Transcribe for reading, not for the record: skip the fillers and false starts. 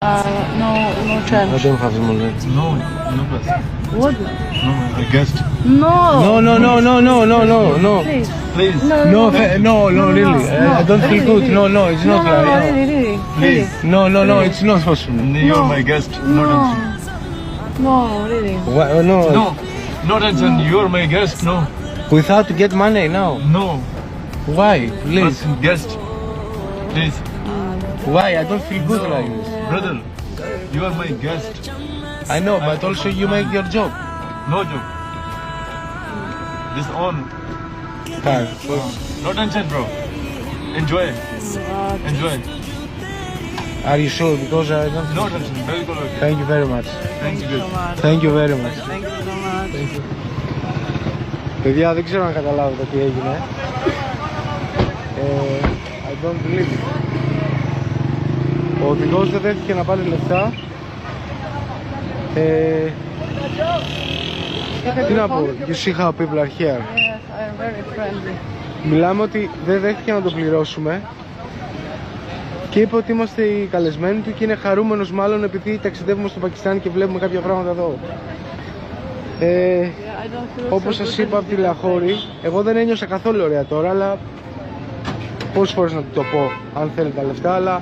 No, no chance. I don't have the money. No, no person. What? No, a guest. No. No, no, no, no, no, no, no, no. Please. Please. No, No, no, really. I don't feel good. No, no, it's not no, like. really, really. Please. No, no, no, it's not possible. You're my guest. No tension. No, really. Why, no, No, no tension. You're my guest. No, without to get money now. no. Why, please? Person, guest. Please, Why? I don't feel good like this. brother. You are my guest. I know, but also you make your job. No joke. This on. Fine. No tension, bro. Enjoy. Enjoy. Are you sure? Because I don't. No tension. Very good. Thank you very much. Thank you. Thank you very much. Thank you so much. Παιδιά, δεν ξέρω αν καταλάβετε τι έγινε. I don't believe it. Ο οδηγός δεν δέχτηκε να πάρει λεφτά. Τι να πω, you see how people are here. Yes, I am very friendly. Μιλάμε ότι δεν δέχτηκε να το πληρώσουμε και είπε ότι είμαστε οι καλεσμένοι του και είναι χαρούμενος μάλλον επειδή ταξιδεύουμε στο Πακιστάν και βλέπουμε κάποια πράγματα εδώ. Όπως σας είπα από τη Λαχώρη, εγώ δεν ένιωσα καθόλου ωραία τώρα, αλλά πόσες φορές να του το πω αν θέλει τα λεφτά, αλλά